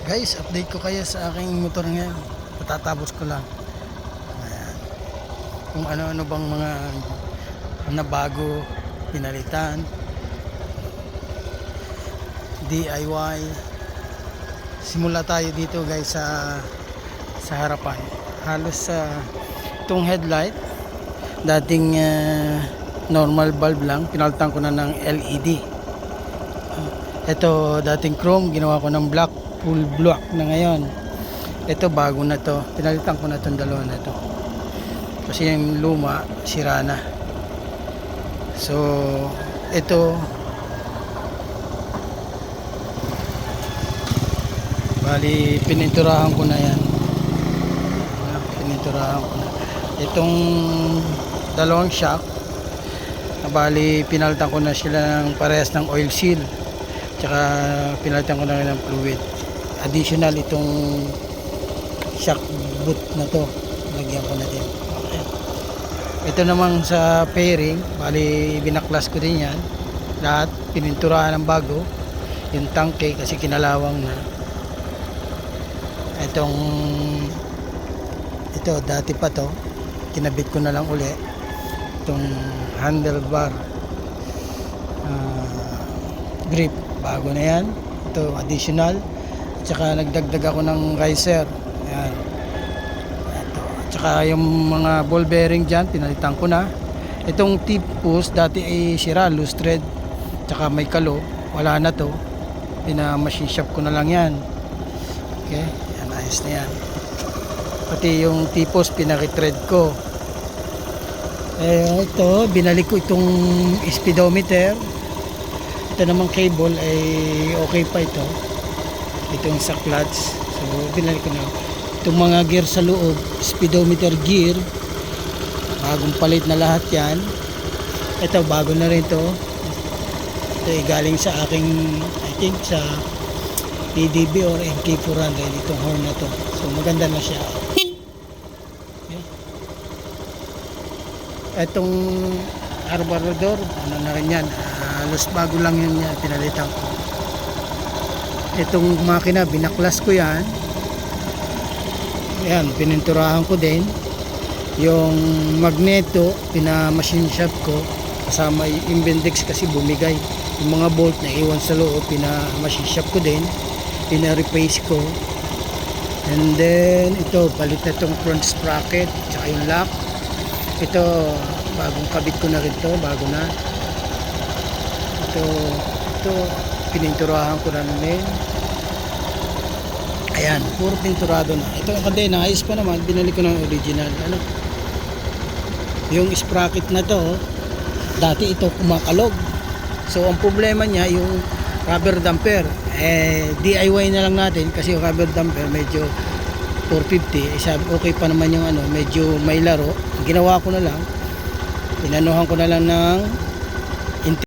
Guys, update ko kayo sa aking motor ngayon. Patatapos ko lang. Ayan. Kung ano-ano bang mga nabago, pinalitan, DIY. Simula tayo dito guys sa harapan. Halos sa itong headlight, dating normal bulb lang, pinalitan ko na ng LED. Ito dating chrome, ginawa ko ng black, full black na ngayon. Ito bago na to, pinalitan ko na itong dalawa na to kasi yung luma sira na. So ito bali pininturahan ko na yan. Pininturahan ko na itong dalawang shock. Bali pinalitan ko na sila ng parehas ng oil seal, tsaka pinalitan ko na rin ng fluid. Additional itong shock boot na to, lagyan ko na din. Okay. Ito namang sa fairing, bali binaklas ko din yan lahat, pininturahan ng bago yung tangke kasi kinalawang na. Ito dati pa to, kinabit ko na lang uli itong handlebar grip, bago na yan. Ito additional, at saka nagdagdag ako ng riser. Ayan. Ito. At saka yung mga ball bearing dyan, pinalitan ko na. Itong tip post, dati ay sira, loose thread. At saka may kalo, wala na to. Machine shop ko na lang yan. Okay, yan, ayos na yan. Pati yung tip post, pinakithread ko. Ito, binalik ko itong speedometer. Ito namang cable ay okay pa ito. Itong sa clutch, so binalik ko na. Itong mga gear sa loob, speedometer gear, bagong palit na lahat yan. Ito bago na rin to. Ito ay galing sa aking, I think sa PDB or MK400, itong horn na to. So maganda na siya. Okay. Itong carburetor, ano na rin yan, halos bago lang yun yan, pinalitan ko. Itong makina, binaklas ko yan. Ayan, pininturahan ko din. Yung magneto, machine shop ko. Kasama yung Invendex kasi bumigay. Yung mga bolt na iwan sa loob, machine shop ko din. Replace ko. And then, ito, palit na itong front sprocket, tsaka yung lock. Ito, bagong kabit ko na rin to, bago na. Ito, pininturahan ko na rin. Ayan, puro pinturado na. Ito ang kadena, ayos pa naman, binalik ko ng original. Ano? Yung sprocket na to, dati ito kumakalog. So ang problema niya, yung rubber damper, DIY na lang natin kasi yung rubber damper medyo 450, sabi okay pa naman yung medyo may laro. Ginawa ko na lang, inanuhan ko na lang ng